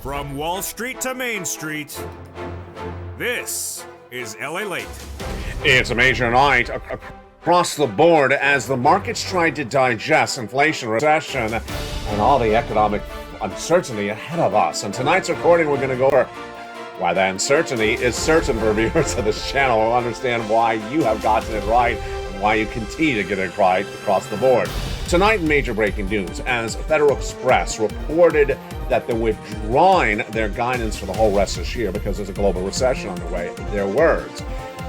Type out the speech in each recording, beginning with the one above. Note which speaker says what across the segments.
Speaker 1: From Wall Street to Main Street, this is LALATE.
Speaker 2: It's a major night across the board as the markets tried to digest inflation, recession, and all the economic uncertainty ahead of us. And tonight's recording, we're going to go over why that uncertainty is certain for viewers of this channel. We'll understand why you have gotten it right and why you continue to get it right across the board. Tonight, major breaking news as Federal Express reported that they're withdrawing their guidance for the whole rest of this year because there's a global recession on the way. Their words.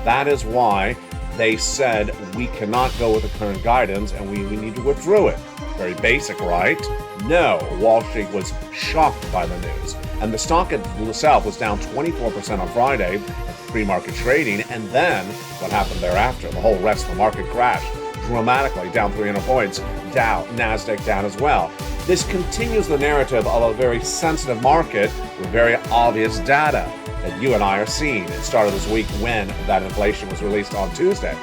Speaker 2: That is why they said we cannot go with the current guidance and we need to withdraw it. Very basic, right? No, Wall Street was shocked by the news. And the stock itself was down 24% on Friday at pre-market trading. And then what happened thereafter? The whole rest of the market crashed dramatically, down 300 points. Dow, NASDAQ down as well. This continues the narrative of a very sensitive market with very obvious data that you and I are seeing. It started this week when that inflation was released on Tuesday.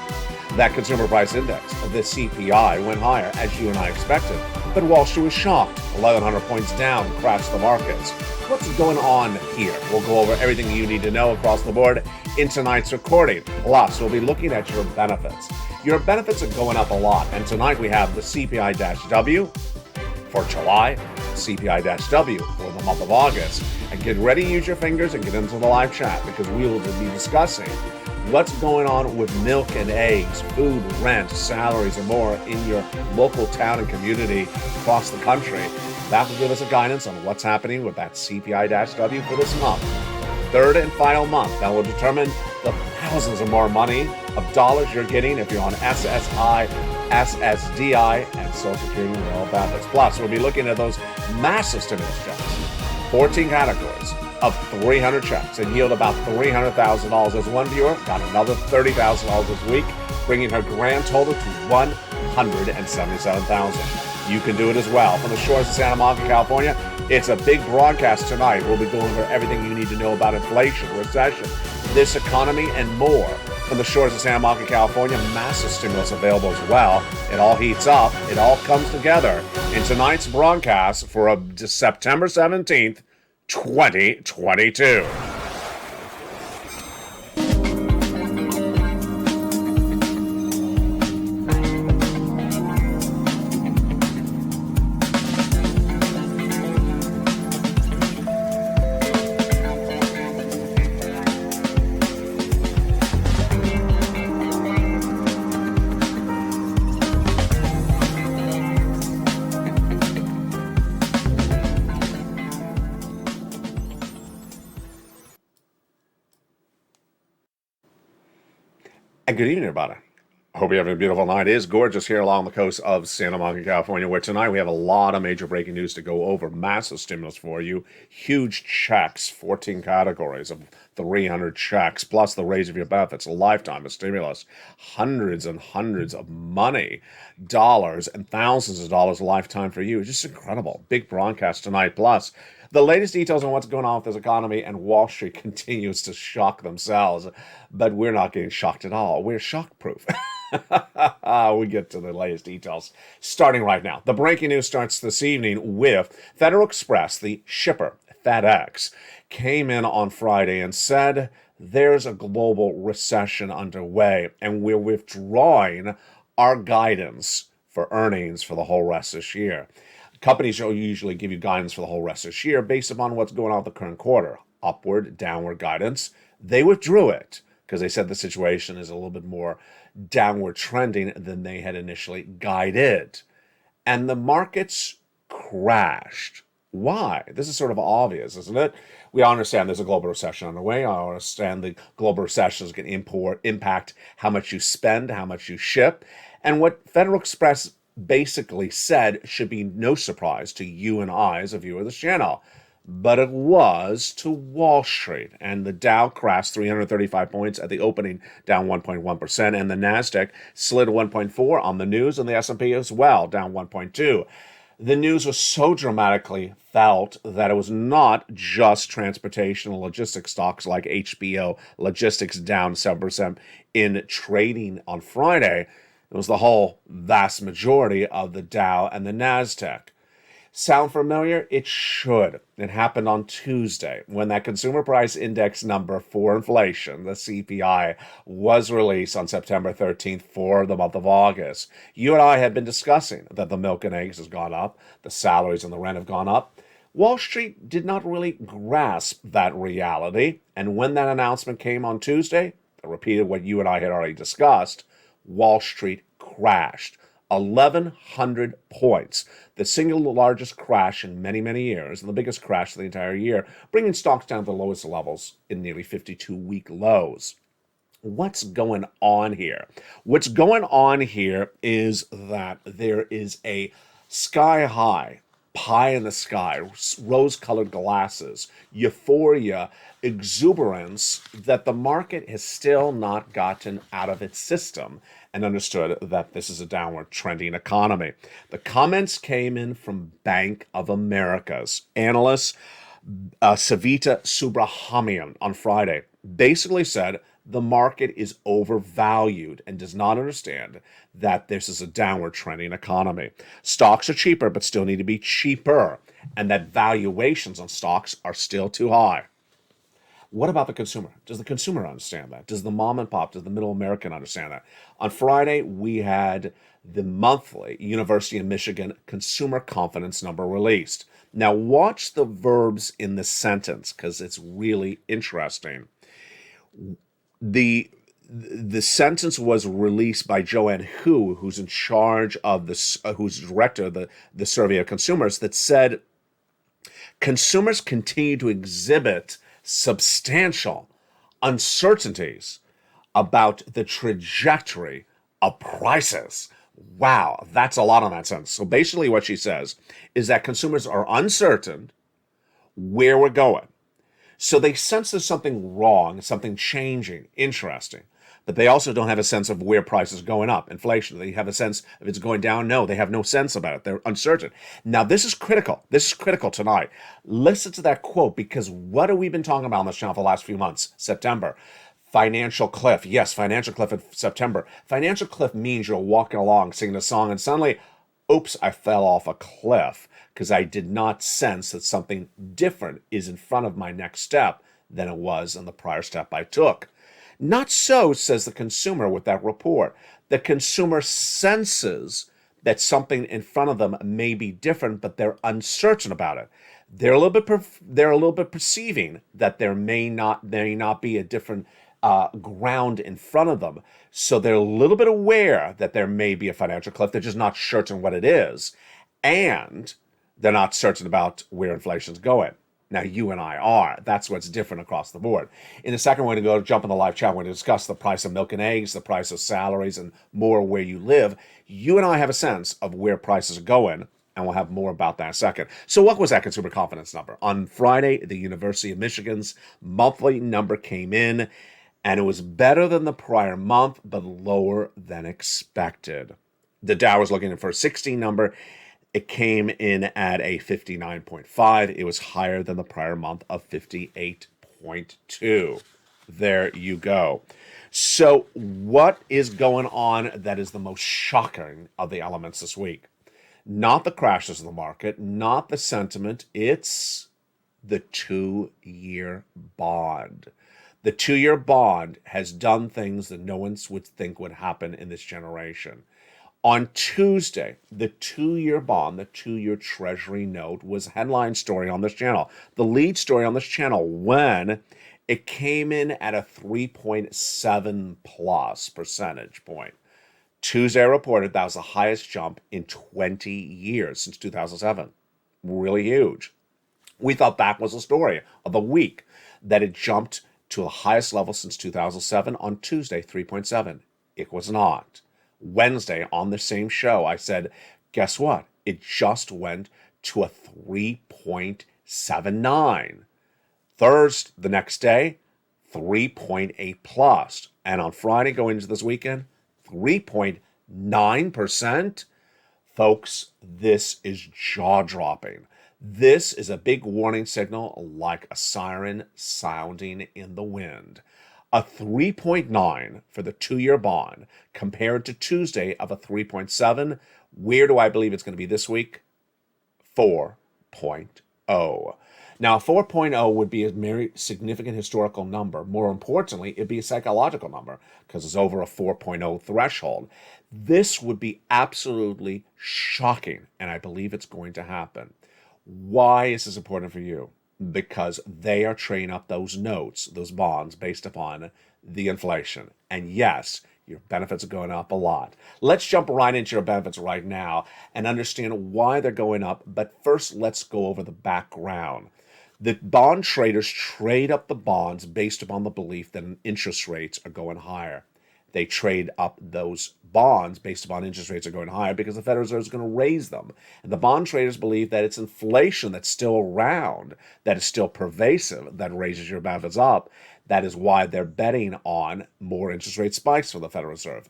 Speaker 2: That consumer price index, the CPI, went higher as you and I expected. But Wall Street was shocked. 1,100 points down, crashed the markets. What's going on here? We'll go over everything you need to know across the board in tonight's recording. Plus, we'll be looking at your benefits. Your benefits are going up a lot. And tonight we have the CPI-W for July, CPI-W for the month of August. And get ready to use your fingers and get into the live chat because we will be discussing what's going on with milk and eggs, food, rent, salaries, and more in your local town and community across the country. That will give us a guidance on what's happening with that CPI-W for this month. Third and final month that will determine the thousands of more money of dollars you're getting if you're on SSI, SSDI, and Social Security and all benefits. Plus, we'll be looking at those massive stimulus checks. 14 categories of 300 checks and yield about $300,000. As one viewer got another $30,000 this week, bringing her grand total to $177,000. You can do it as well. From the shores of Santa Monica, California, it's a big broadcast tonight. We'll be going over everything you need to know about inflation, recession, this economy, and more. From the shores of Santa Monica, California, massive stimulus available as well. It all heats up. It all comes together in tonight's broadcast for September 17th, 2022. And good evening, everybody. I hope you're having a beautiful night. It is gorgeous here along the coast of Santa Monica, California, where tonight we have a lot of major breaking news to go over. Massive stimulus for you. Huge checks, 14 categories of 300 checks, plus the raise of your benefits, a lifetime of stimulus, hundreds and hundreds of money, dollars, and thousands of dollars a lifetime for you. Just incredible. Big broadcast tonight. Plus, the latest details on what's going on with this economy, and Wall Street continues to shock themselves. But we're not getting shocked at all. We're shock-proof. We get to the latest details starting right now. The breaking news starts this evening with Federal Express, the shipper, FedEx, came in on Friday and said there's a global recession underway, and we're withdrawing our guidance for earnings for the whole rest of this year. Companies will usually give you guidance for the whole rest of this year based upon what's going on with the current quarter. Upward, downward guidance. They withdrew it because they said the situation is a little bit more downward trending than they had initially guided. And the markets crashed. Why? This is sort of obvious, isn't it? We understand there's a global recession on the way. I understand the global recession is going to impact how much you spend, how much you ship. And what Federal Express basically said should be no surprise to you and I as a viewer of this channel. But it was to Wall Street, and the Dow crashed 335 points at the opening, down 1.1%, and the NASDAQ slid 1.4 on the news, and the S&P as well, down 1.2. The news was so dramatically felt that it was not just transportation and logistics stocks like HBO Logistics down 7% in trading on Friday. It was the whole vast majority of the Dow and the NASDAQ. Sound familiar? It should. It happened on Tuesday when that consumer price index number for inflation, the CPI, was released on September 13th for the month of August. You and I had been discussing that the milk and eggs has gone up, the salaries and the rent have gone up. Wall Street did not really grasp that reality, and when that announcement came on Tuesday, I repeated what you and I had already discussed, Wall Street crashed. 1,100 points, the single largest crash in many, many years, and the biggest crash of the entire year, bringing stocks down to the lowest levels in nearly 52-week lows. What's going on here? What's going on here is that there is a sky high, pie in the sky, rose-colored glasses, euphoria, exuberance that the market has still not gotten out of its system and understood that this is a downward trending economy. The comments came in from Bank of America's analyst Savita Subramanian on Friday. Basically said the market is overvalued and does not understand that this is a downward trending economy. Stocks are cheaper, but still need to be cheaper, and that valuations on stocks are still too high. What about the consumer? Does the consumer understand that? Does the mom and pop, does the middle American understand that? On Friday, we had the monthly University of Michigan consumer confidence number released. Now, watch the verbs in the sentence because it's really interesting. The sentence was released by Joanne Hu, who's in charge of who's director of the survey of consumers, that said consumers continue to exhibit substantial uncertainties about the trajectory of prices. Wow, that's a lot on that sentence. So basically what she says is that consumers are uncertain where we're going. So they sense there's something wrong, something changing, interesting. But they also don't have a sense of where prices are going up, inflation. They have a sense if it's going down. No, they have no sense about it. They're uncertain. Now, this is critical. This is critical tonight. Listen to that quote, because what have we been talking about on this channel for the last few months? September. Financial cliff. Yes, financial cliff in September. Financial cliff means you're walking along, singing a song, and suddenly, oops, I fell off a cliff because I did not sense that something different is in front of my next step than it was in the prior step I took. Not so, says the consumer with that report. The consumer senses that something in front of them may be different, but they're uncertain about it. They're a little bit perceiving that there may not be a different ground in front of them. So they're a little bit aware that there may be a financial cliff. They're just not certain what it is, and they're not certain about where inflation's going. Now, you and I are. That's what's different across the board. In a second, we're going to go jump in the live chat. We're going to discuss the price of milk and eggs, the price of salaries, and more where you live. You and I have a sense of where prices are going, and we'll have more about that in a second. So what was that consumer confidence number? On Friday, the University of Michigan's monthly number came in, and it was better than the prior month, but lower than expected. The Dow was looking for a 16 number. It came in at a 59.5. It was higher than the prior month of 58.2. There you go. So what is going on that is the most shocking of the elements this week? Not the crashes in the market, not the sentiment. It's the 2-year bond. The 2-year bond has done things that no one would think would happen in this generation. On Tuesday, the 2-year bond, the 2-year Treasury note, was a headline story on this channel. The lead story on this channel when it came in at a 3.7 plus percentage point. Tuesday, I reported that was the highest jump in 20 years since 2007. Really huge. We thought that was the story of the week, that it jumped to the highest level since 2007 on Tuesday, 3.7. It was not. Wednesday, on the same show, I said, guess what? It just went to a 3.79. Thursday, the next day, 3.8 plus. And on Friday, going into this weekend, 3.9%. Folks, this is jaw-dropping. This is a big warning signal, like a siren sounding in the wind. A 3.9 for the 2-year bond compared to Tuesday of a 3.7. Where do I believe it's going to be this week? 4.0. Now, 4.0 would be a very significant historical number. More importantly, it'd be a psychological number because it's over a 4.0 threshold. This would be absolutely shocking, and I believe it's going to happen. Why is this important for you? Because they are trading up those notes, those bonds, based upon the inflation. And yes, your benefits are going up a lot. Let's jump right into your benefits right now and understand why they're going up. But first, let's go over the background. The bond traders trade up the bonds based upon the belief that interest rates are going higher. They trade up those bonds based upon interest rates are going higher because the Federal Reserve is going to raise them. And the bond traders believe that it's inflation that's still around, that is still pervasive, that raises your benefits up. That is why they're betting on more interest rate spikes for the Federal Reserve.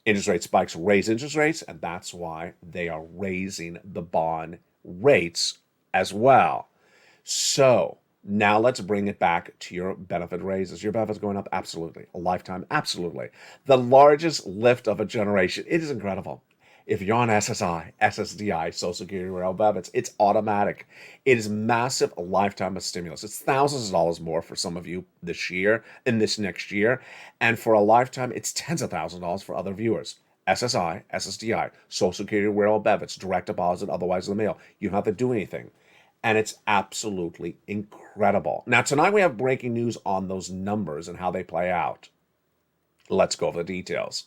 Speaker 2: Interest rate spikes raise interest rates, and that's why they are raising the bond rates as well. So now let's bring it back to your benefit raises. Your benefits going up? Absolutely. A lifetime? Absolutely. The largest lift of a generation. It is incredible. If you're on SSI, SSDI, Social Security Rail benefits, it's automatic. It is massive, a lifetime of stimulus. It's thousands of dollars more for some of you this year and this next year. And for a lifetime, it's tens of thousands of dollars for other viewers. SSI, SSDI, Social Security Rail benefits, direct deposit, otherwise in the mail. You don't have to do anything. And it's absolutely incredible. Now, tonight we have breaking news on those numbers and how they play out. Let's go over the details.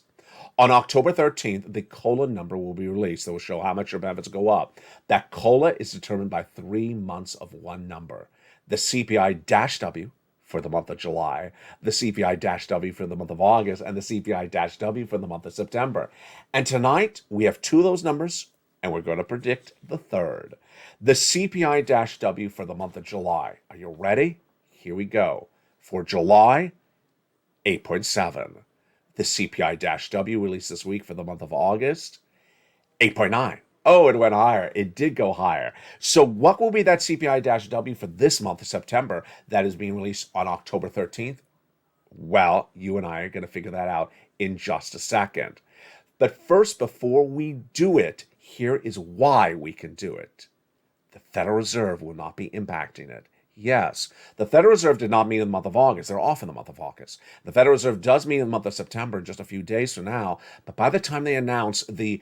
Speaker 2: On October 13th, the COLA number will be released that will show how much your benefits go up. That COLA is determined by 3 months of one number. The CPI-W for the month of July, the CPI-W for the month of August, and the CPI-W for the month of September. And tonight, we have 2 of those numbers, and we're going to predict the third. The CPI-W for the month of July. Are you ready? Here we go. For July, 8.7. The CPI-W released this week for the month of August, 8.9. Oh, it went higher. It did go higher. So what will be that CPI-W for this month of September that is being released on October 13th? Well, you and I are going to figure that out in just a second. But first, before we do it, here is why we can do it. The Federal Reserve will not be impacting it. Yes, the Federal Reserve did not meet in the month of August. They're off in the month of August. The Federal Reserve does meet in the month of September, just a few days from now. But by the time they announce the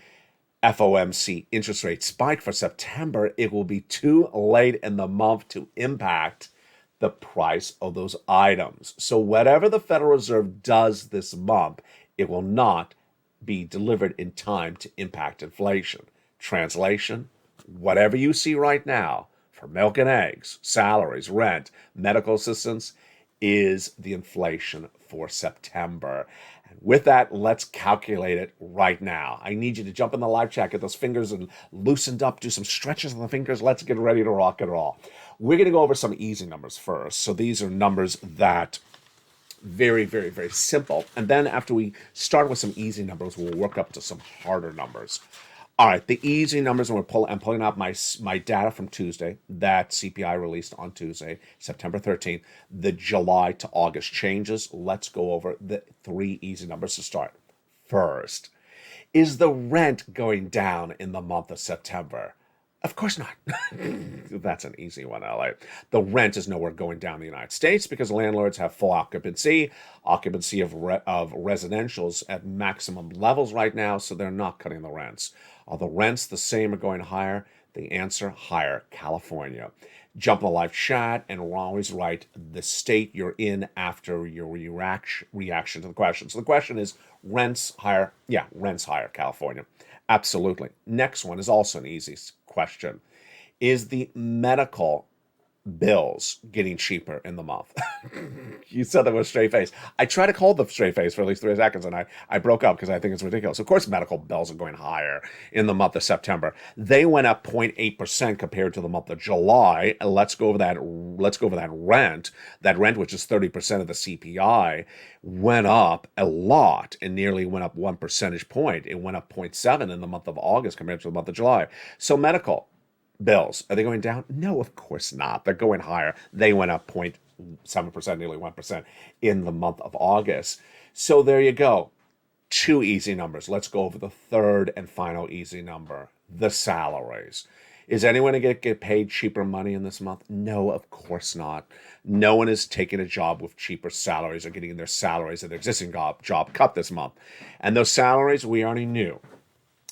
Speaker 2: FOMC interest rate spike for September, it will be too late in the month to impact the price of those items. So whatever the Federal Reserve does this month, it will not be delivered in time to impact inflation. Translation, whatever you see right now for milk and eggs, salaries, rent, medical assistance is the inflation for September. And with that, let's calculate it right now. I need you to jump in the live chat, get those fingers and loosened up, do some stretches on the fingers. Let's get ready to rock and roll. We're going to go over some easy numbers first. So these are numbers that very, very, very simple. And then after we start with some easy numbers, we'll work up to some harder numbers. All right, the easy numbers, and I'm pulling out my data from Tuesday, that CPI released on Tuesday, September 13th, the July to August changes. Let's go over the 3 easy numbers to start. First, is the rent going down in the month of September? Of course not. That's an easy one, LA. The rent is nowhere going down in the United States because landlords have full occupancy of residentials at maximum levels right now, so they're not cutting the rents. Are the rents the same or going higher? The answer, higher, California. Jump in the live chat and we'll always write the state you're in after your reaction to the question. So the question is, rents higher? Yeah, rents higher, California. Absolutely. Next one is also an easy question. Is the medical bills getting cheaper in the month? You said that with a straight face. I tried to hold the straight face for at least 3 seconds and I broke up because I think it's ridiculous. Of course, medical bills are going higher in the month of September. They went up 0.8% compared to the month of July. Let's go over that rent. That rent, which is 30% of the CPI, went up a lot and nearly went up 1 percentage point. It went up 0.7 in the month of August compared to the month of July. So medical bills, are they going down? No, of course not. They're going higher. They went up 0.7%, nearly 1% in the month of August. So there you go. 2 easy numbers. Let's go over the third and final easy number, the salaries. Is anyone going to get paid cheaper money in this month? No, of course not. No one is taking a job with cheaper salaries or getting their salaries of their existing job cut this month. And those salaries we already knew.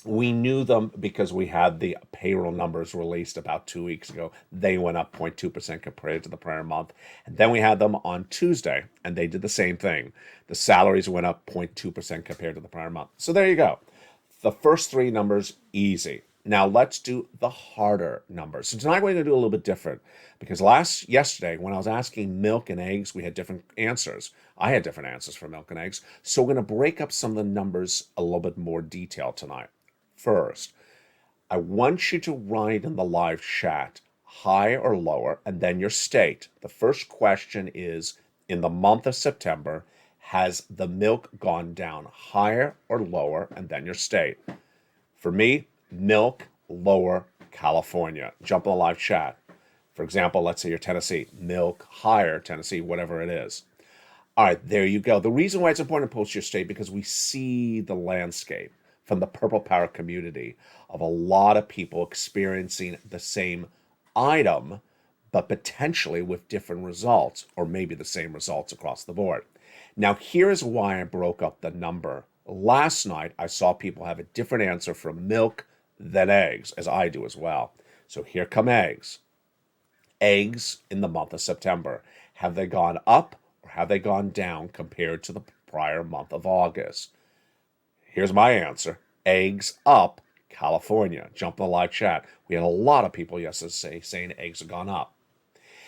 Speaker 2: We knew them because we had the payroll numbers released about 2 weeks ago. They went up 0.2% compared to the prior month. And then we had them on Tuesday, and they did the same thing. The salaries went up 0.2% compared to the prior month. So there you go. The first three numbers, easy. Now let's do the harder numbers. So tonight we're going to do a little bit different because yesterday when I was asking milk and eggs, we had different answers. I had different answers for milk and eggs. So we're going to break up some of the numbers a little bit more detail tonight. First, I want you to write in the live chat high or lower and then your state. The first question is, in the month of September, has the milk gone down higher or lower and then your state? For me, milk, lower, California. Jump in the live chat. For example, let's say you're Tennessee. Milk, higher, Tennessee, whatever it is. All right, there you go. The reason why it's important to post your state because we see the landscape from the Purple Power community of a lot of people experiencing the same item, but potentially with different results, or maybe the same results across the board. Now, here's why I broke up the number. Last night, I saw people have a different answer for milk than eggs, as I do as well. So here come eggs. Eggs in the month of September. Have they gone up or have they gone down compared to the prior month of August? Here's my answer. Eggs up, California. Jump in the live chat. We had a lot of people yesterday saying eggs have gone up.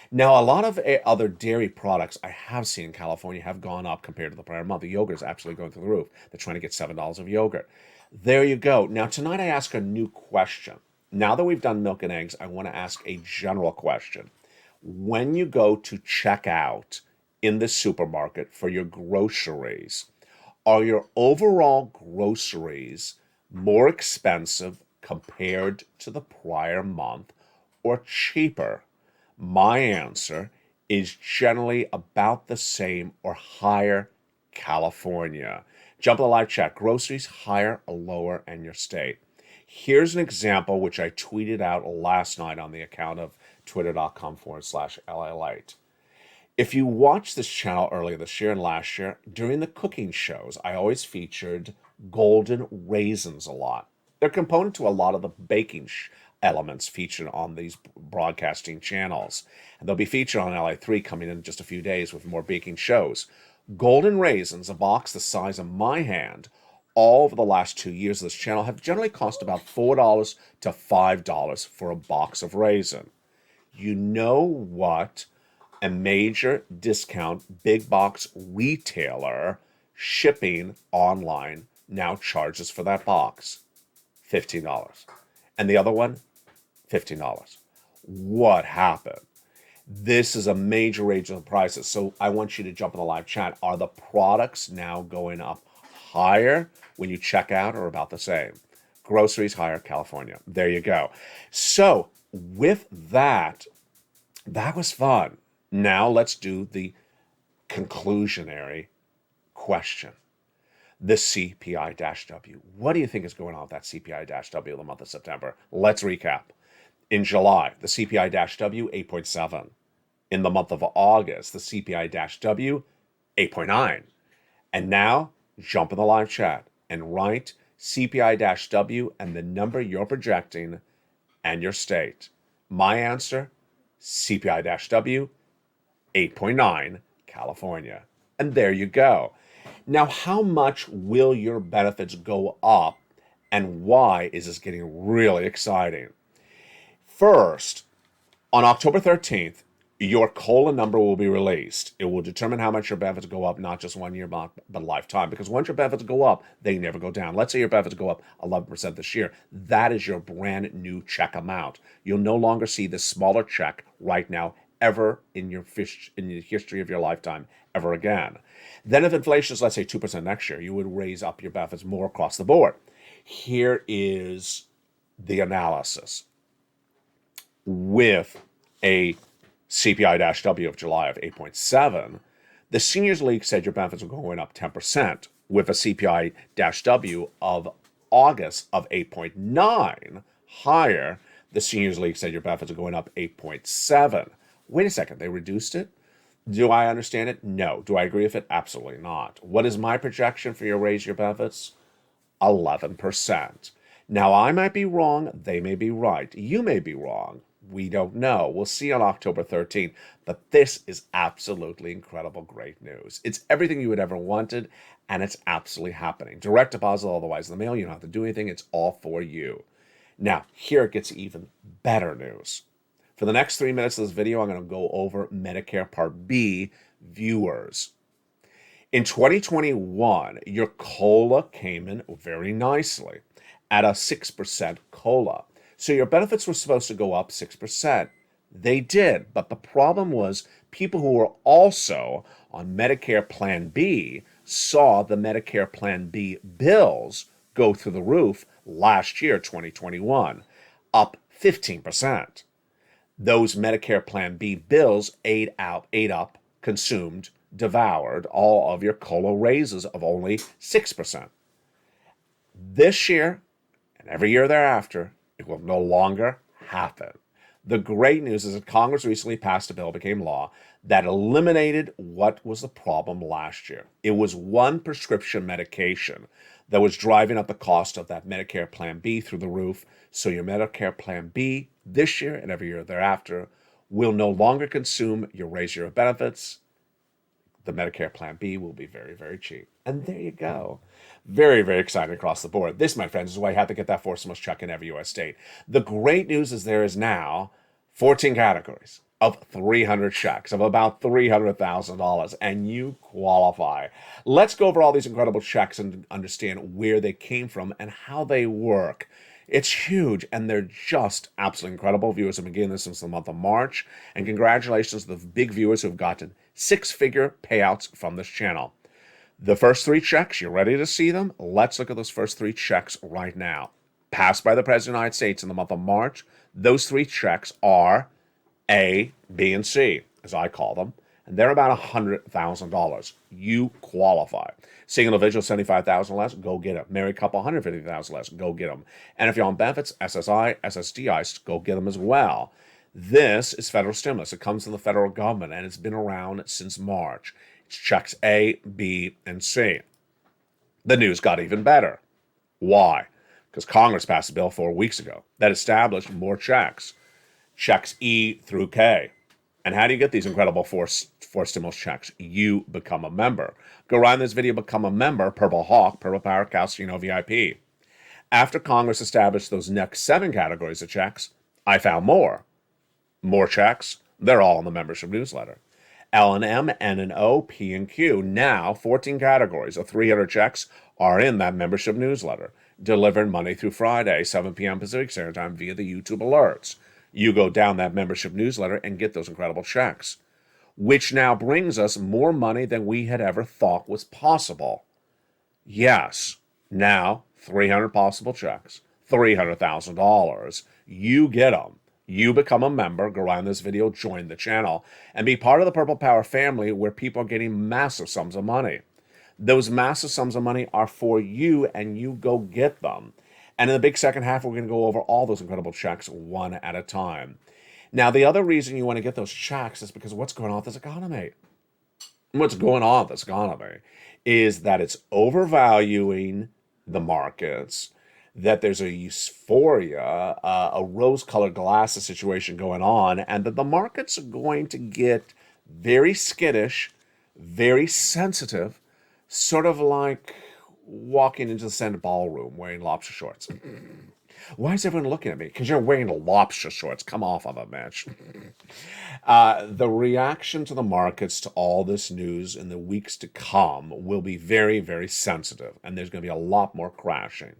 Speaker 2: Now, a lot of other dairy products I have seen in California have gone up compared to the prior month. The yogurt is absolutely going through the roof. They're trying to get $7 of yogurt. There you go. Now, tonight I ask a new question. Now that we've done milk and eggs, I want to ask a general question. When you go to check out in the supermarket for your groceries, are your overall groceries more expensive compared to the prior month or cheaper? My answer is generally about the same or higher, California. Jump in the live chat. Groceries higher or lower and your state. Here's an example which I tweeted out last night on the account of twitter.com/LALATE. If you watched this channel earlier this year and last year, during the cooking shows, I always featured golden raisins a lot. They're a component to a lot of the baking elements featured on these broadcasting channels. And they'll be featured on LA3 coming in just a few days with more baking shows. Golden raisins, a box the size of my hand, all over the last 2 years of this channel have generally cost about $4 to $5 for a box of raisin. You know what a major discount big box retailer shipping online now charges for that box? $15. And the other one, $15. What happened? This is a major range of prices. So I want you to jump in the live chat. Are the products now going up higher when you check out or about the same? Groceries higher, California. There you go. So with that, that was fun. Now let's do the conclusionary question. The CPI-W. What do you think is going on with that CPI-W in the month of September? Let's recap. In July, the CPI-W, 8.7. In the month of August, the CPI-W, 8.9. And now, jump in the live chat and write CPI-W and the number you're projecting and your state. My answer, CPI-W, 8.9, California. And there you go. Now, how much will your benefits go up and why is this getting really exciting? First, on October 13th, your COLA number will be released. It will determine how much your benefits go up, not just 1 year, but lifetime. Because once your benefits go up, they never go down. Let's say your benefits go up 11% this year. That is your brand new check amount. You'll no longer see this smaller check right now ever in the history of your lifetime ever again. Then if inflation is, let's say, 2% next year, you would raise up your benefits more across the board. Here is the analysis. With a CPI-W of July of 8.7, the Seniors League said your benefits are going up 10%. With a CPI-W of August of 8.9, higher, The Seniors League said your benefits are going up 8.7. Wait a second, they reduced it? Do I understand it? No. Do I agree with it? Absolutely not. What is my projection for your raise your benefits? 11%. Now, I might be wrong. They may be right. You may be wrong. We don't know. We'll see on October 13th. But this is absolutely incredible, great news. It's everything you would ever wanted, and it's absolutely happening. Direct deposit, otherwise in the mail. You don't have to do anything. It's all for you. Now, here it gets even better news. For the next 3 minutes of this video, I'm going to go over Medicare Part B viewers. In 2021, your COLA came in very nicely at a 6% COLA. So your benefits were supposed to go up 6%. They did, but the problem was people who were also on Medicare Plan B saw the Medicare Plan B bills go through the roof last year, 2021, up 15%. Those Medicare Plan B bills ate up, consumed, devoured all of your COLA raises of only 6%. This year, and every year thereafter, it will no longer happen. The great news is that Congress recently passed a bill, became law, that eliminated what was the problem last year. It was one prescription medication that was driving up the cost of that Medicare Plan B through the roof. So your Medicare Plan B this year and every year thereafter will no longer consume your raise your benefits. The Medicare Plan B will be very, very cheap. And there you go. Very, very exciting across the board. This, my friends, is why you have to get that 4-stimulus check in every U.S. state. The great news is there is now 14 categories of 300 checks of about $300,000, and you qualify. Let's go over all these incredible checks and understand where they came from and how they work. It's huge, and they're just absolutely incredible. Viewers have been getting this since the month of March, and congratulations to the big viewers who have gotten 6-figure payouts from this channel. The first 3 checks, you ready to see them? Let's look at those first 3 checks right now. Passed by the President of the United States in the month of March. Those 3 checks are A, B, and C, as I call them, and they're about $100,000. You qualify. Single individual, $75,000 less, go get them. Married couple, $150,000 less, go get them. And if you're on benefits, SSI, SSDI, go get them as well. This is federal stimulus. It comes from the federal government, and it's been around since March. It's checks A, B, and C. The news got even better. Why? Because Congress passed a bill 4 weeks ago that established more checks. Checks E through K. And how do you get these incredible four stimulus checks? You become a member. Go right in this video, become a member, Purple Hawk, Purple Power, Calcino VIP. After Congress established those next 7 categories of checks, I found more. More checks. They're all in the membership newsletter. L and M, N and O, P and Q. Now, 14 categories of 300 checks are in that membership newsletter, delivered Monday through Friday, 7 p.m. Pacific Standard Time via the YouTube alerts. You go down that membership newsletter and get those incredible checks, which now brings us more money than we had ever thought was possible. Yes, now 300 possible checks, $300,000. You get them. You become a member, go around this video, join the channel, and be part of the Purple Power family where people are getting massive sums of money. Those massive sums of money are for you, and you go get them. And in the big second half, we're going to go over all those incredible checks one at a time. Now, the other reason you want to get those checks is because of what's going on with this economy. What's going on with this economy is that it's overvaluing the markets, that there's a euphoria, a rose-colored glasses situation going on, and that the markets are going to get very skittish, very sensitive, sort of like walking into the Senate ballroom wearing lobster shorts. Why is everyone looking at me? Because you're wearing lobster shorts. Come off of it, Mitch. The reaction to the markets to all this news in the weeks to come will be very, very sensitive, and there's going to be a lot more crashing.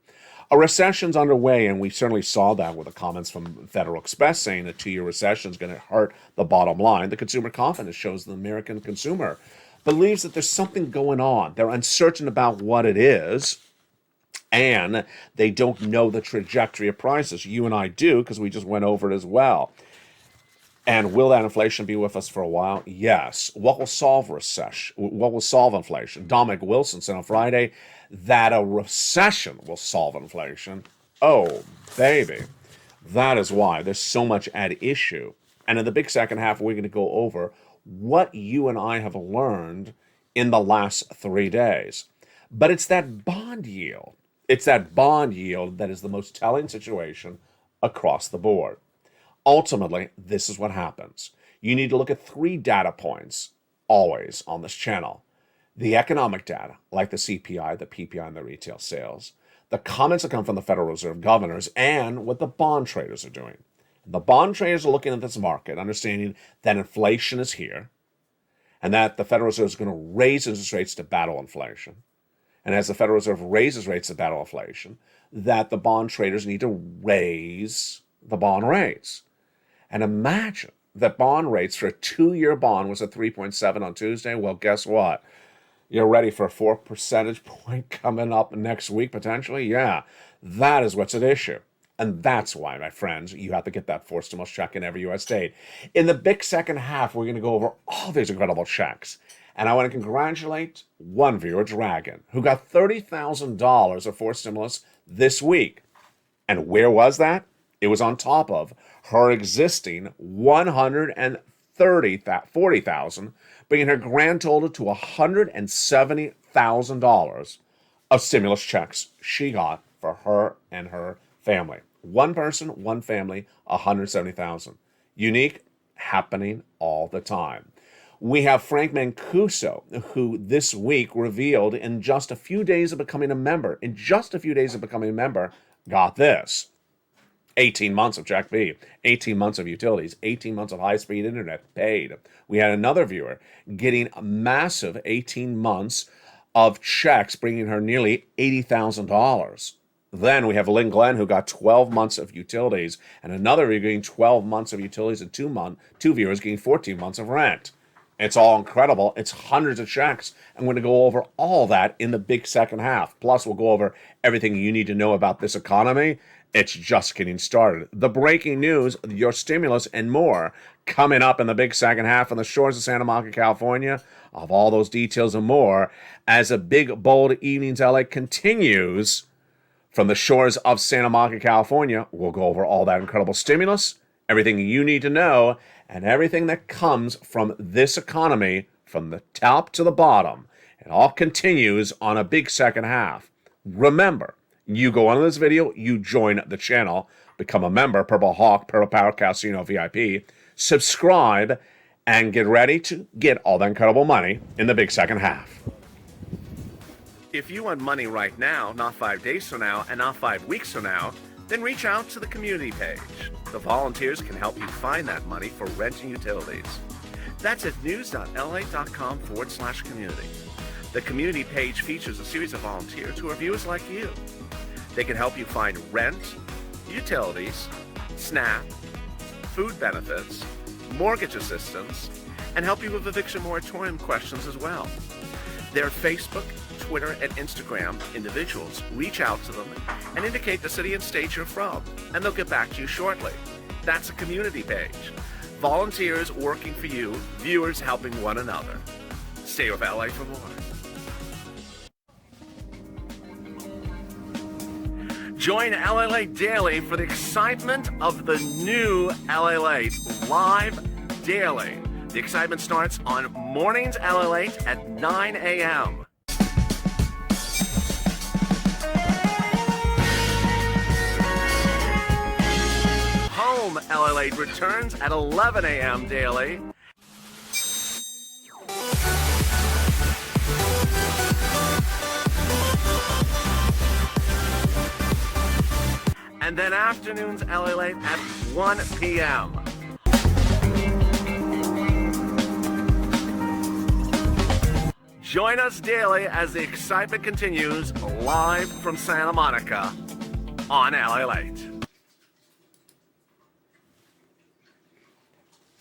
Speaker 2: A recession's underway, and we certainly saw that with the comments from Federal Express saying a 2-year recession is going to hurt the bottom line. The consumer confidence shows the American consumer believes that there's something going on. They're uncertain about what it is, and they don't know the trajectory of prices. You and I do, because we just went over it as well. And will that inflation be with us for a while? Yes. What will solve recession? What will solve inflation? Dominic Wilson said on Friday that a recession will solve inflation. Oh, baby. That is why there's so much at issue. And in the big second half, we're going to go over what you and I have learned in the last 3 days. But it's that bond yield. It's that bond yield that is the most telling situation across the board. Ultimately, this is what happens. You need to look at three data points always on this channel: the economic data, like the CPI, the PPI, and the retail sales, the comments that come from the Federal Reserve governors, and what the bond traders are doing. The bond traders are looking at this market, understanding that inflation is here, and that the Federal Reserve is going to raise interest rates to battle inflation. And as the Federal Reserve raises rates to battle inflation, that the bond traders need to raise the bond rates. And imagine that bond rates for a 2-year bond was at 3.7 on Tuesday. Well, guess what? You're ready for a 4 percentage point coming up next week, potentially? Yeah, that is what's at issue. And that's why, my friends, you have to get that forced stimulus check in every U.S. state. In the big second half, we're going to go over all these incredible checks. And I want to congratulate one viewer, Dragon, who got $30,000 of forced stimulus this week. And where was that? It was on top of her existing $140,000, bringing her grand total to $170,000 of stimulus checks she got for her and her family. One person, one family, $170,000. Unique, happening all the time. We have Frank Mancuso, who this week revealed in just a few days of becoming a member, got this: 18 months of Check B, 18 months of utilities, 18 months of high-speed internet paid. We had another viewer getting a massive 18 months of checks, bringing her nearly $80,000. Then we have Lynn Glenn, who got 12 months of utilities, and another viewer getting 12 months of utilities, and two viewers getting 14 months of rent. It's all incredible. It's hundreds of checks. I'm going to go over all that in the big second half. Plus, we'll go over everything you need to know about this economy. It's just getting started. The breaking news, your stimulus, and more coming up in the big second half on the shores of Santa Monica, California. Of all those details and more, as a big, bold evenings LA continues from the shores of Santa Monica, California. We'll go over all that incredible stimulus, everything you need to know, and everything that comes from this economy from the top to the bottom. It all continues on a big second half. Remember, you go on this video, you join the channel, become a member, Purple Hawk, Purple Power Casino VIP, subscribe, and get ready to get all that incredible money in the big second half. If you want money right now, not 5 days from now, and not 5 weeks from now, then reach out to the community page. The volunteers can help you find that money for rent and utilities. That's at news.la.com/community. The community page features a series of volunteers who are viewers like you. They can help you find rent, utilities, SNAP, food benefits, mortgage assistance, and help you with eviction moratorium questions as well. Their Facebook, Twitter, and Instagram individuals reach out to them and indicate the city and state you're from, and they'll get back to you shortly. That's a community page. Volunteers working for you, viewers helping one another. Stay with LA for more. Join LALATE Daily for the excitement of the new LALATE live daily. The excitement starts on mornings LALATE at 9 a.m. Home LALATE returns at 11 a.m. daily. And then afternoons LALATE at 1 p.m. Join us daily as the excitement continues live from Santa Monica on LALATE.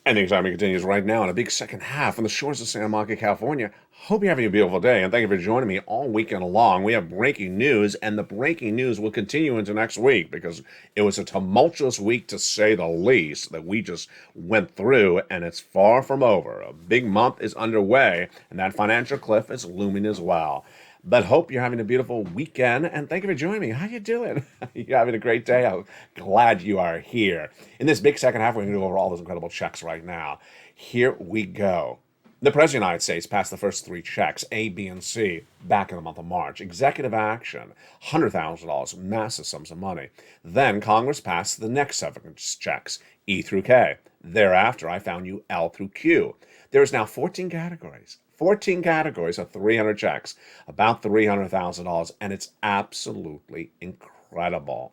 Speaker 2: And the excitement continues right now in a big second half on the shores of Santa Monica, California. Hope you're having a beautiful day, and thank you for joining me all weekend long. We have breaking news, and the breaking news will continue into next week because it was a tumultuous week, to say the least, that we just went through, and it's far from over. A big month is underway, and that financial cliff is looming as well. But hope you're having a beautiful weekend, and thank you for joining me. How you doing? You having a great day? I'm glad you are here. In this big second half, we're going to go over all those incredible checks right now. Here we go. The President of the United States passed the first three checks, A, B, and C, back in the month of March. Executive action, $100,000, massive sums of money. Then Congress passed the next seven checks, E through K. Thereafter, I found you L through Q. There's now 14 categories. 14 categories of 300 checks, about $300,000, and it's absolutely incredible.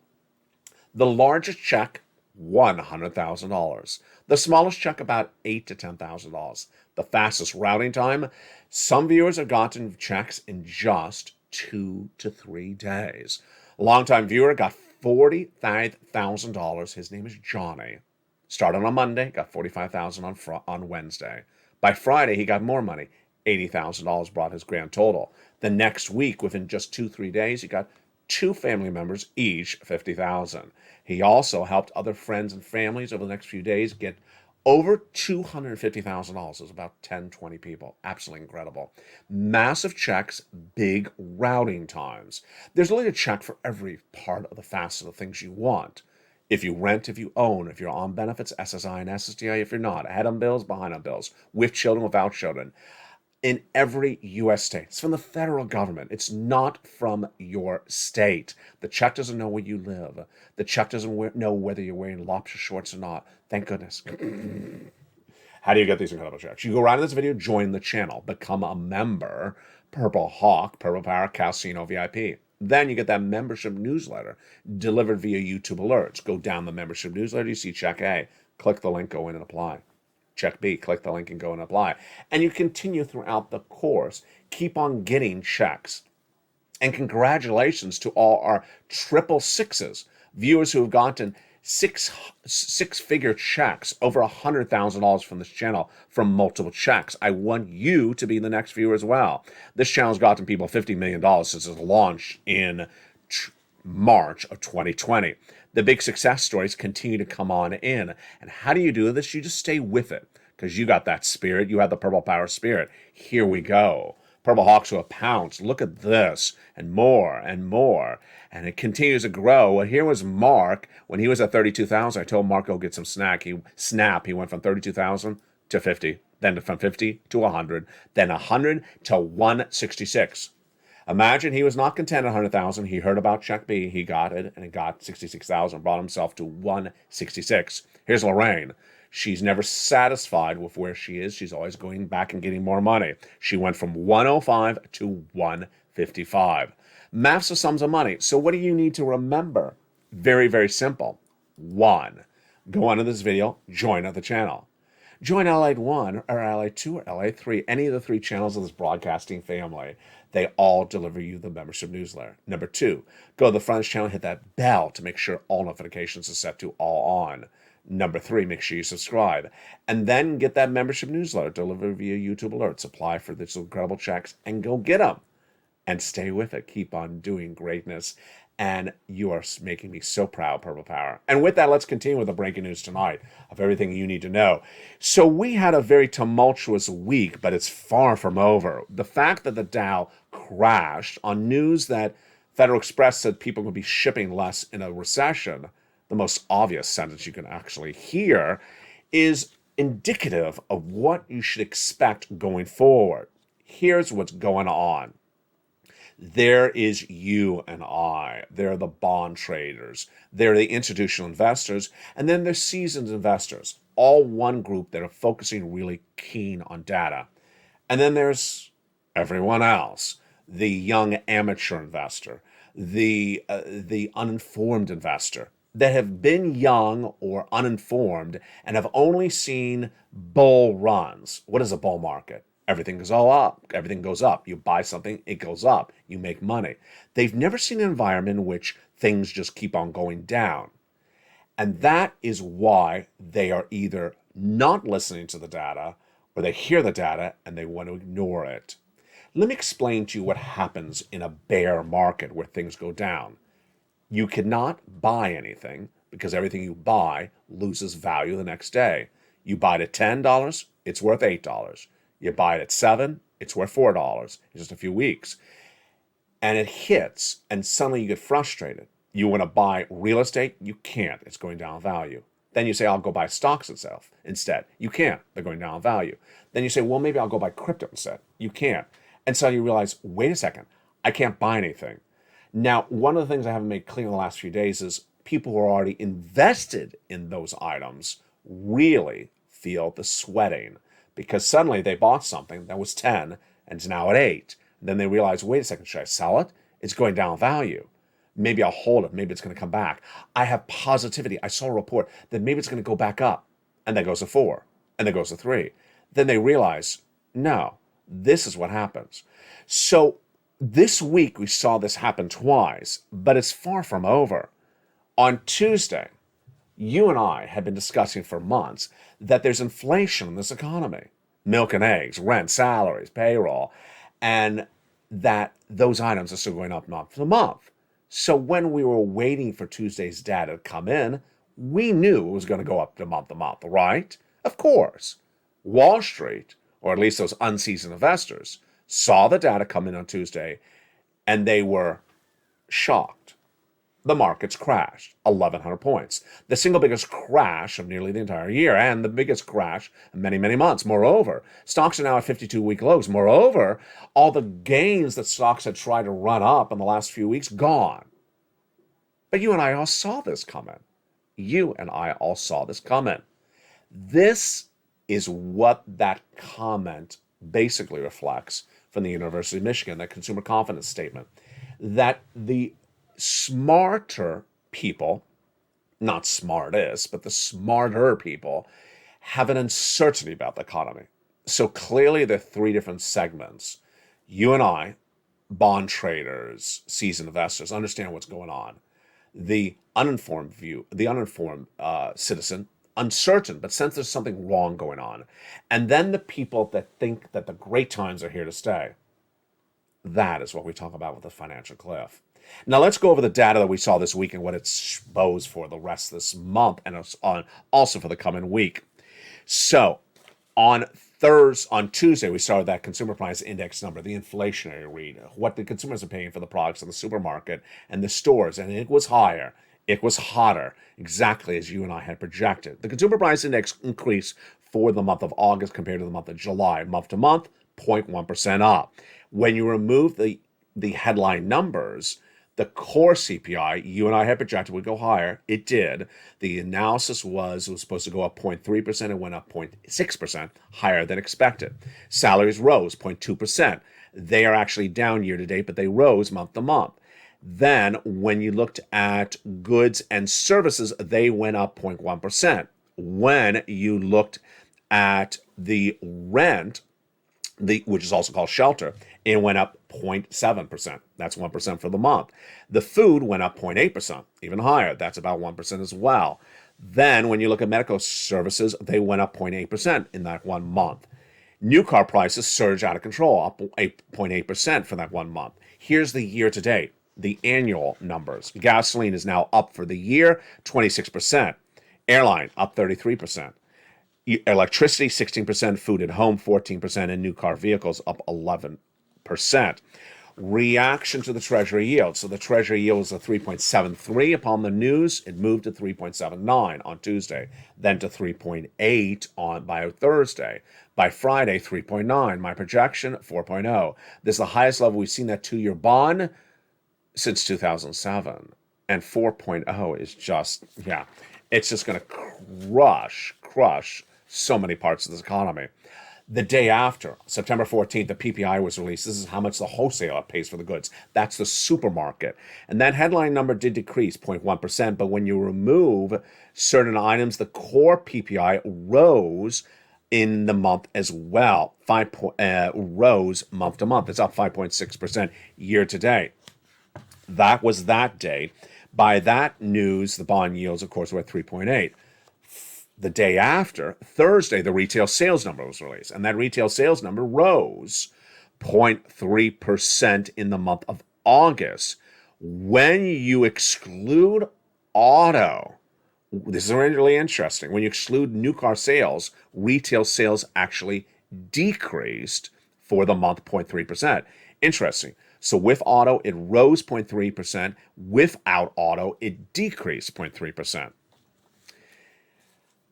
Speaker 2: The largest check, $100,000. The smallest check, about $8,000 to $10,000. The fastest routing time, some viewers have gotten checks in just 2 to 3 days. A longtime viewer got $45,000. His name is Johnny. Started on Monday, got $45,000 on Wednesday. By Friday, he got more money. $80,000 brought his grand total. The next week, within just 2-3 days, he got 2 family members, each $50,000. He also helped other friends and families over the next few days get over $250,000. It's about 10-20 people. Absolutely incredible. Massive checks, big routing times. There's really a check for every part of the facet of things you want. If you rent, if you own, if you're on benefits, SSI and SSDI, if you're not, ahead on bills, behind on bills, with children, without children. In every U.S. state. It's from the federal government. It's not from your state. The check doesn't know where you live. The check doesn't know whether you're wearing lobster shorts or not. Thank goodness. How do you get these incredible checks? You go right in this video, join the channel, become a member, Purple Hawk, Purple Power, Casino VIP. Then you get that membership newsletter delivered via YouTube alerts. Go down the membership newsletter, you see check A. Click the link, go in and apply. Check B, click the link and go and apply. And you continue throughout the course. Keep on getting checks. And congratulations to all our triple sixes, viewers who have gotten six-figure checks, over $100,000 from this channel from multiple checks. I want you to be the next viewer as well. This channel's gotten people $50 million since its launch in March of 2020. The big success stories continue to come on in. And how do you do this? You just stay with it because you got that spirit. You have the Purple Power spirit. Here we go. Purple Hawks to a pounce. Look at this and more and more. And it continues to grow. Well, here was Mark. When he was at 32,000, I told Mark, go get some snack. He went from 32,000 to 50. Then from 50 to 100. Then 100 to 166. Imagine he was not content at 100,000. He heard about check B. He got it, and it got 66,000. Brought himself to 166. Here's Lorraine. She's never satisfied with where she is. She's always going back and getting more money. She went from 105 to 155. Massive sums of money. So what do you need to remember? Very, very simple. 1. Go onto this video, join the channel. Join LALATE 1 or LALATE 2 or LALATE 3, any of the 3 channels of this broadcasting family. They all deliver you the membership newsletter. Number 2, go to the front of this channel, hit that bell to make sure all notifications are set to all on. Number 3, make sure you subscribe. And then get that membership newsletter delivered via YouTube alerts. Apply for these incredible checks and go get them. And stay with it. Keep on doing greatness. And you are making me so proud, Purple Power. And with that, let's continue with the breaking news tonight of everything you need to know. So we had a very tumultuous week, but it's far from over. The fact that the Dow crashed on news that Federal Express said people would be shipping less in a recession, the most obvious sentence you can actually hear, is indicative of what you should expect going forward. Here's what's going on. There is you and I. There are the bond traders. There are the institutional investors. And then there's seasoned investors. All one group that are focusing really keen on data. And then there's everyone else. The young amateur investor. The uninformed investor that have been young or uninformed and have only seen bull runs. What is a bull market? Everything goes all up. Everything goes up. You buy something, it goes up. You make money. They've never seen an environment in which things just keep on going down. And that is why they are either not listening to the data or they hear the data and they want to ignore it. Let me explain to you what happens in a bear market where things go down. You cannot buy anything because everything you buy loses value the next day. You buy it at $10, it's worth $8. You buy it at $7, it's worth $4 in just a few weeks. and it hits, and suddenly you get frustrated. You want to buy real estate, you can't. It's going down in value. Then you say, I'll go buy stocks itself instead. You can't. They're going down in value. Then you say, well, maybe I'll go buy crypto instead. You can't. And so you realize, wait a second, I can't buy anything. Now, one of the things I haven't made clear in the last few days is people who are already invested in those items really feel the sweating because suddenly they bought something that was 10 and it's now at 8. And then they realize, wait a second, should I sell it? It's going down in value. Maybe I'll hold it. Maybe it's going to come back. I have positivity. I saw a report that maybe it's going to go back up and then goes to 4 and then goes to 3. Then they realize, no, this is what happens. So this week we saw this happen twice, but it's far from over. On Tuesday, you and I had been discussing for months that there's inflation in this economy. Milk and eggs, rent, salaries, payroll, and that those items are still going up month to month. So when we were waiting for Tuesday's data to come in, we knew it was going to go up to month, right? Of course. Wall Street, or at least those unseasoned investors, saw the data come in on Tuesday, and they were shocked. The markets crashed 1,100 points, the single biggest crash of nearly the entire year, and the biggest crash in many, many months. Moreover, stocks are now at 52-week lows. Moreover, all the gains that stocks had tried to run up in the last few weeks, gone. But you and I all saw this coming. This is what that comment basically reflects from the University of Michigan, that consumer confidence statement, that the smarter people, not smartest, but the smarter people, have an uncertainty about the economy. So clearly there are 3 different segments. You and I, bond traders, seasoned investors, understand what's going on. The uninformed citizen, uncertain, but sense there's something wrong going on. And then the people that think that the great times are here to stay. That is what we talk about with the financial cliff. Now let's go over the data that we saw this week and what it bodes for the rest of this month and also for the coming week. So on Tuesday, we started that consumer price index number, the inflationary read, what the consumers are paying for the products in the supermarket and the stores, and it was higher. It was hotter, exactly as you and I had projected. The consumer price index increased for the month of August compared to the month of July. Month to month, 0.1% up. When you remove the headline numbers, the core CPI, you and I had projected would go higher. It did. The analysis was it was supposed to go up 0.3%. It went up 0.6%, higher than expected. Salaries rose 0.2%. They are actually down year to date, but they rose month to month. Then when you looked at goods and services, they went up 0.1%. When you looked at the rent, which is also called shelter, it went up 0.7%. That's 1% for the month. The food went up 0.8%, even higher. That's about 1% as well. Then when you look at medical services, they went up 0.8% in that 1 month. New car prices surged out of control, up 8.8% for that 1 month. Here's the year to date, the annual numbers. Gasoline is now up for the year, 26%. Airline, up 33%. Electricity, 16%. Food at home, 14%. And new car vehicles, up 11%. Reaction to the Treasury yield. So the Treasury yield was a 3.73 upon the news. It moved to 3.79 on Tuesday, then to 3.8 by Thursday. By Friday, 3.9. My projection, 4.0. This is the highest level we've seen that 2-year bond since 2007. And 4.0 is just, it's just going to crush so many parts of this economy. The day after, September 14th, the PPI was released. This is how much the wholesaler pays for the goods. That's the supermarket. And that headline number did decrease 0.1%, but when you remove certain items, the core PPI rose in the month as well. Rose month to month. It's up 5.6% year to date. That was that day. By that news, the bond yields, of course, were at 3.8. The day after, Thursday, the retail sales number was released, and that retail sales number rose 0.3% in the month of August. When you exclude auto, this is really interesting. When you exclude new car sales, retail sales actually decreased for the month 0.3%. Interesting. So with auto, it rose 0.3%. Without auto, it decreased 0.3%.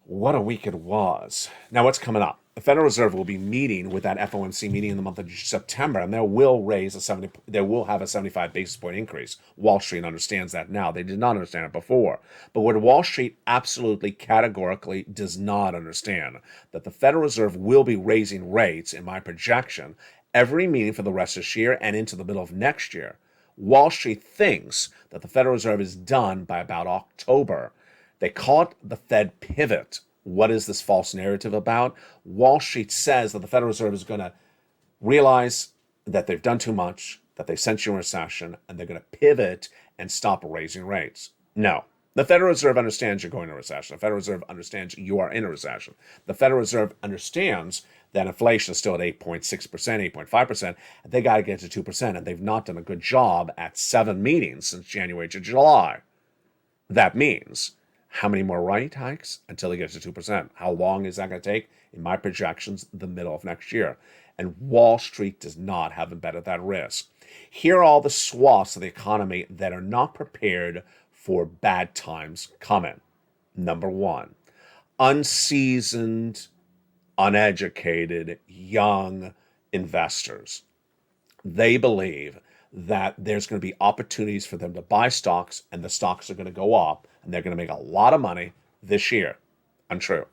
Speaker 2: What a week it was. Now, what's coming up? The Federal Reserve will be meeting with that FOMC meeting in the month of September, and they will have a 75 basis point increase. Wall Street understands that now. They did not understand it before. But what Wall Street absolutely categorically does not understand, that the Federal Reserve will be raising rates, in my projection, every meeting for the rest of this year and into the middle of next year. Wall Street thinks that the Federal Reserve is done by about October. They call it the Fed pivot. What is this false narrative about? Wall Street says that the Federal Reserve is going to realize that they've done too much, that they sent you a recession, and they're going to pivot and stop raising rates. No. The Federal Reserve understands you're going to a recession. The Federal Reserve understands you are in a recession. The Federal Reserve understands that inflation is still at 8.6%, 8.5%, and they got to get to 2%, and they've not done a good job at 7 meetings since January to July. That means how many more rate hikes until it gets to 2%? How long is that going to take? In my projections, the middle of next year. And Wall Street does not have embedded that risk. Here are all the swaths of the economy that are not prepared for bad times coming. Number one, unseasoned, uneducated, young investors. They believe that there's going to be opportunities for them to buy stocks, and the stocks are going to go up, and they're going to make a lot of money this year. Untrue.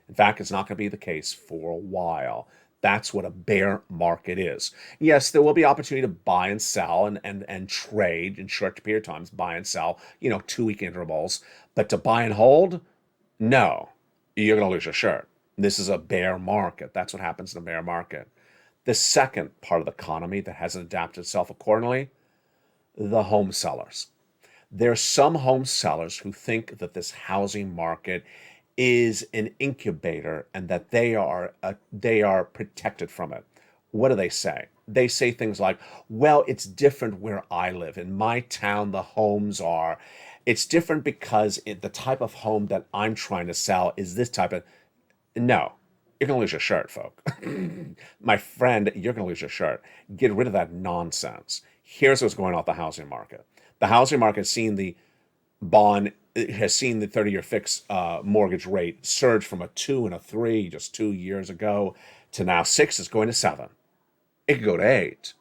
Speaker 2: In fact, it's not going to be the case for a while. That's what a bear market is. Yes, there will be opportunity to buy and sell and trade in short period of times, buy and sell, 2-week intervals. But to buy and hold, no, you're going to lose your shirt. This is a bear market. That's what happens in a bear market. The second part of the economy that hasn't adapted itself accordingly, the home sellers. There are some home sellers who think that this housing market is an incubator and that they are protected from it. What do they say? They say things like, well, it's different where I live. In my town, the homes are. It's different because the type of home that I'm trying to sell is this type of. No. You're going to lose your shirt, folk. My friend, you're going to lose your shirt. Get rid of that nonsense. Here's what's going on with the housing market. The housing market has seen the 30-year fixed mortgage rate surge from a 2 and a 3 just 2 years ago to now 6 is going to 7. It could go to 8.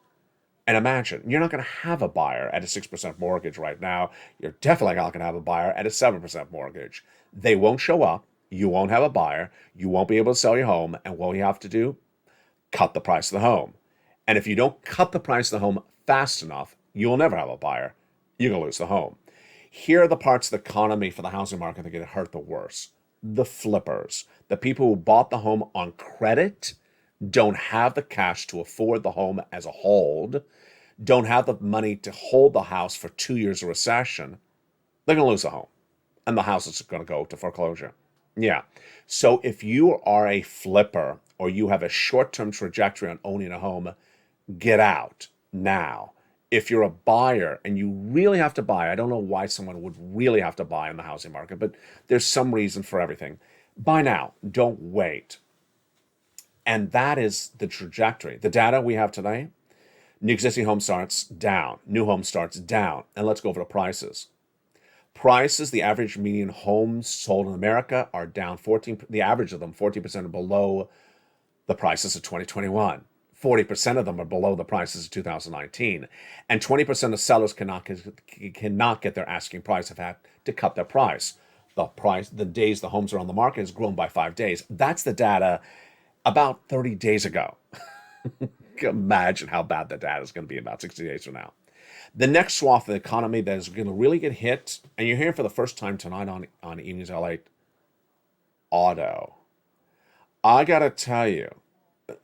Speaker 2: And imagine, you're not going to have a buyer at a 6% mortgage right now. You're definitely not going to have a buyer at a 7% mortgage. They won't show up. You won't have a buyer. You won't be able to sell your home. And what you have to do, cut the price of the home. And if you don't cut the price of the home fast enough, you'll never have a buyer. You're going to lose the home. Here are the parts of the economy for the housing market that get hurt the worst. The flippers, the people who bought the home on credit, don't have the cash to afford the home as a hold, don't have the money to hold the house for 2 years of recession. They're going to lose the home. And the house is going to go to foreclosure. Yeah. So if you are a flipper or you have a short-term trajectory on owning a home, get out now. If you're a buyer and you really have to buy, I don't know why someone would really have to buy in the housing market, but there's some reason for everything. Buy now. Don't wait. And that is the trajectory. The data we have today, new existing home starts down, new home starts down. And let's go over the prices. Prices, the average median homes sold in America are down 14%, the average of them 14% below the prices of 2021. 40% of them are below the prices of 2019. And 20% of sellers cannot get their asking price, have had to cut their price. The days the homes are on the market has grown by 5 days. That's the data about 30 days ago. Imagine how bad the data is going to be about 60 days from now. The next swath of the economy that is going to really get hit, and you're hearing for the first time tonight on Evenings LA, auto. I got to tell you,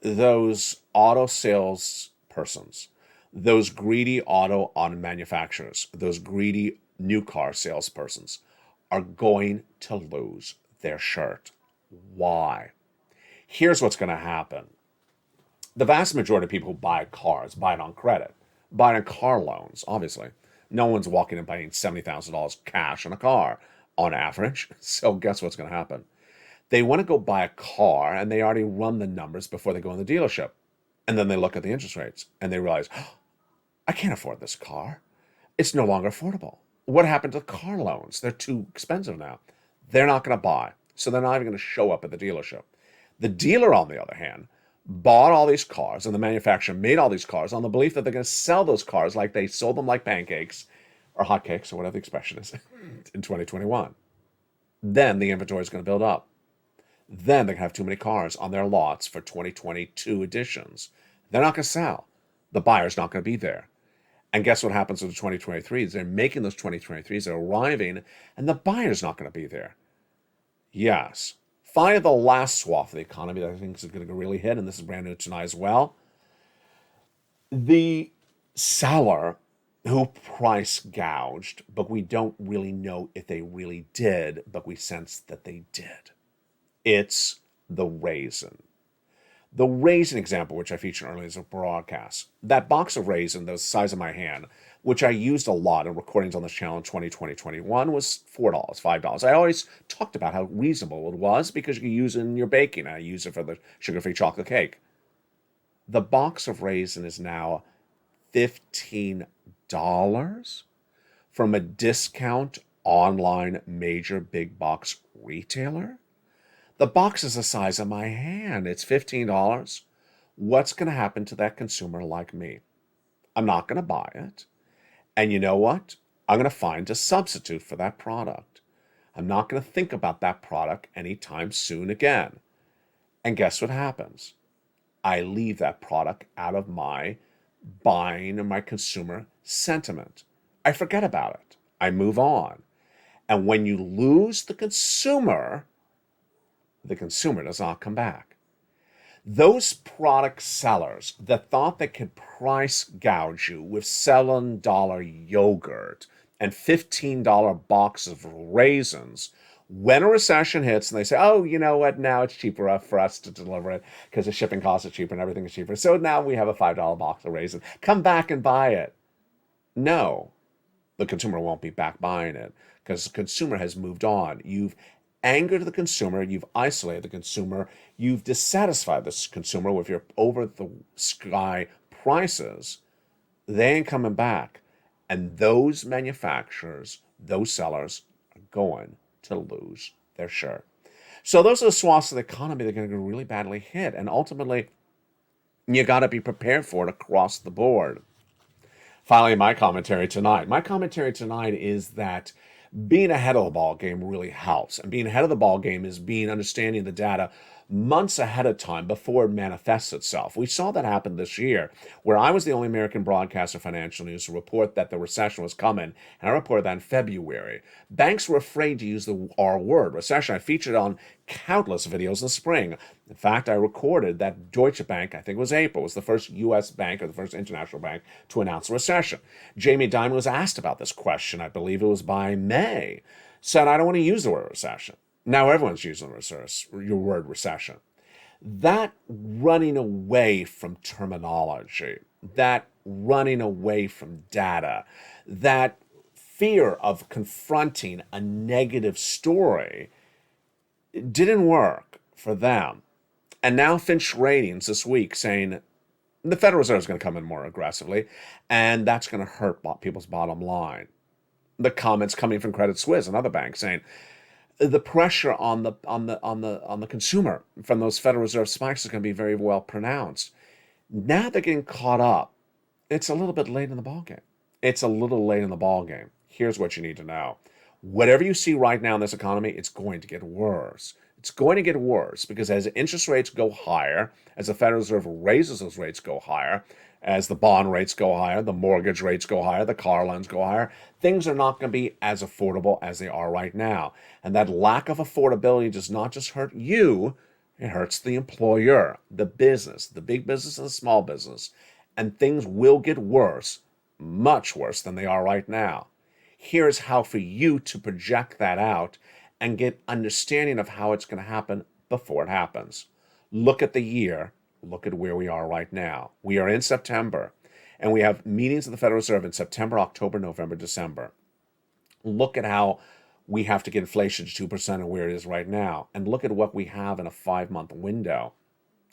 Speaker 2: those auto sales persons, those greedy auto manufacturers, those greedy new car salespersons are going to lose their shirt. Why? Here's what's going to happen. The vast majority of people who buy cars buy it on credit, buy it on car loans, obviously. No one's walking and buying $70,000 cash on a car on average. So guess what's going to happen? They want to go buy a car and they already run the numbers before they go in the dealership. And then they look at the interest rates and they realize, oh, I can't afford this car. It's no longer affordable. What happened to car loans? They're too expensive now. They're not going to buy. So they're not even going to show up at the dealership. The dealer, on the other hand, bought all these cars and the manufacturer made all these cars on the belief that they're going to sell those cars like they sold them like pancakes or hotcakes or whatever the expression is in 2021. Then the inventory is going to build up. Then they're going to have too many cars on their lots for 2022 editions. They're not going to sell. The buyer's not going to be there. And guess what happens with the 2023s? They're making those 2023s, they're arriving, and the buyer's not going to be there. Yes. Finally, the last swath of the economy that I think is going to really hit, and this is brand new tonight as well. The seller who price gouged, but we don't really know if they really did, but we sense that they did. It's the raisin. The raisin example, which I featured earlier, is a broadcast. That box of raisin, the size of my hand, which I used a lot in recordings on this channel in 2020, 2021, was $4, $5. I always talked about how reasonable it was because you can use it in your baking. I use it for the sugar-free chocolate cake. The box of raisin is now $15 from a discount online major big box retailer. The box is the size of my hand. It's $15. What's going to happen to that consumer like me? I'm not going to buy it. And you know what? I'm going to find a substitute for that product. I'm not going to think about that product anytime soon again. And guess what happens? I leave that product out of my buying and my consumer sentiment. I forget about it. I move on. And when you lose the consumer does not come back. Those product sellers that thought they could price gouge you with $7 yogurt and $15 boxes of raisins, when a recession hits and they say, oh, you know what, now it's cheaper for us to deliver it because the shipping costs are cheaper and everything is cheaper. So now we have a $5 box of raisins. Come back and buy it. No, the consumer won't be back buying it because the consumer has moved on. You've angered the consumer, you've isolated the consumer, you've dissatisfied the consumer with your over-the-sky prices. They ain't coming back. And those manufacturers, those sellers, are going to lose their shirt. So those are the swaths of the economy that are going to get really badly hit. And ultimately, you got to be prepared for it across the board. Finally, my commentary tonight. My commentary tonight is that being ahead of the ball game really helps. And being ahead of the ball game is understanding the data months ahead of time before it manifests itself. We saw that happen this year, where I was the only American broadcaster of financial news to report that the recession was coming, and I reported that in February. Banks were afraid to use the R word, recession. I featured on countless videos in the spring. In fact, I recorded that Deutsche Bank, I think it was April, was the first U.S. bank or the first international bank to announce a recession. Jamie Dimon was asked about this question, I believe it was by May, said, I don't want to use the word recession. Now everyone's using your word recession. That running away from terminology, that running away from data, that fear of confronting a negative story didn't work for them. And now Finch Ratings this week saying the Federal Reserve is going to come in more aggressively, and that's going to hurt people's bottom line. The comments coming from Credit Suisse, another bank, saying the pressure on the consumer from those Federal Reserve spikes is going to be very well pronounced. Now they're getting caught up. It's a little bit late in the ballgame. It's a little late in the ballgame. Here's what you need to know. Whatever you see right now in this economy, it's going to get worse. It's going to get worse because as interest rates go higher, as the Federal Reserve raises those rates go higher, as the bond rates go higher, the mortgage rates go higher, the car loans go higher, things are not going to be as affordable as they are right now. And that lack of affordability does not just hurt you, it hurts the employer, the business, the big business and the small business. And things will get worse, much worse than they are right now. Here's how for you to project that out and get understanding of how it's going to happen before it happens. Look at the year. Look at where we are right now. We are in September, and we have meetings of the Federal Reserve in September, October, November, December. Look at how we have to get inflation to 2% and where it is right now, and look at what we have in a 5-month window.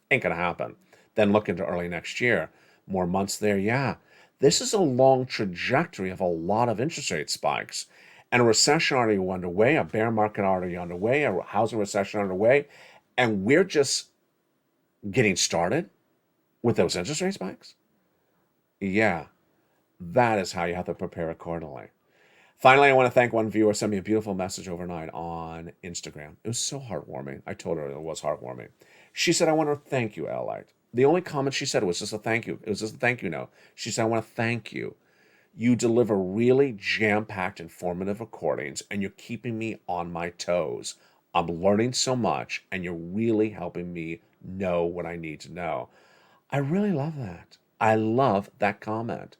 Speaker 2: Ain't going to happen. Then look into early next year. More months there, yeah. This is a long trajectory of a lot of interest rate spikes. And a recession already underway, a bear market already underway, a housing recession underway, and we're just getting started with those interest rate spikes? Yeah, that is how you have to prepare accordingly. Finally, I want to thank one viewer who sent me a beautiful message overnight on Instagram. It was so heartwarming. I told her it was heartwarming. She said, I want to thank you, LALATE. The only comment she said was just a thank you. It was just a thank you note. She said, I want to thank you. You deliver really jam-packed, informative recordings, and you're keeping me on my toes. I'm learning so much, and you're really helping me know what I need to know. I really love that. I love that comment.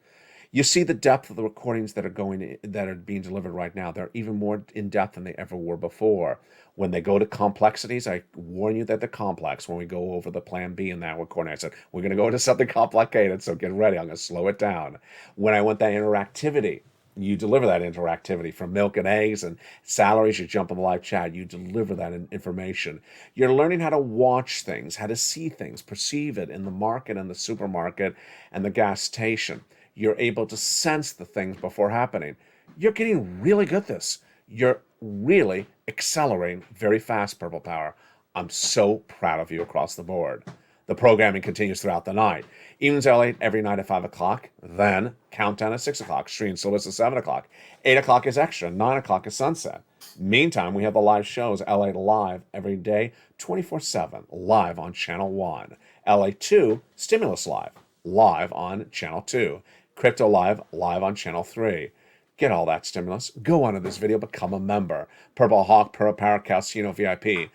Speaker 2: You see the depth of the recordings that are being delivered right now. They're even more in depth than they ever were before. When they go to complexities, I warn you that they're complex. When we go over the plan B in that recording, I said, we're going to go into something complicated, so get ready. I'm going to slow it down. When I want that interactivity, you deliver that interactivity from milk and eggs and salaries. You jump on the live chat. You deliver that information. You're learning how to watch things, how to see things, perceive it in the market and the supermarket and the gas station. You're able to sense the things before happening. You're getting really good at this. You're really accelerating very fast, Purple Power. I'm so proud of you across the board. The programming continues throughout the night. Evenings LA every night at 5 o'clock. Then countdown at 6 o'clock. Stream Sylvester at 7 o'clock. 8 o'clock is extra. 9 o'clock is sunset. Meantime, we have the live shows. LA Live every day, 24/7, live on Channel 1. LA 2, Stimulus Live, live on Channel 2. Crypto Live, live on Channel 3. Get all that stimulus. Go under this video, become a member. Purple Hawk, Purple Power, Calcino VIP.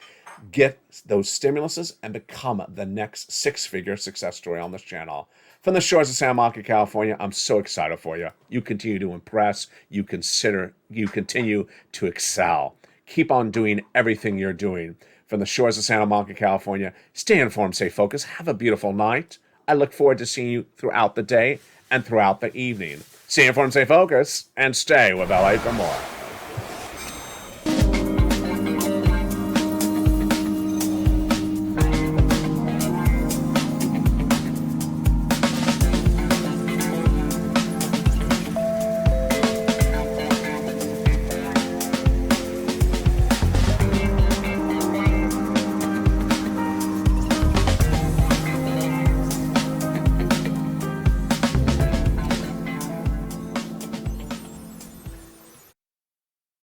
Speaker 2: Get those stimuluses and become the next six-figure success story on this channel. From the shores of Santa Monica, California, I'm so excited for you. You continue to impress. You continue to excel. Keep on doing everything you're doing. From the shores of Santa Monica, California, stay informed, stay focused. Have a beautiful night. I look forward to seeing you throughout the day and throughout the evening. Stay informed, stay focused, and stay with LA for more.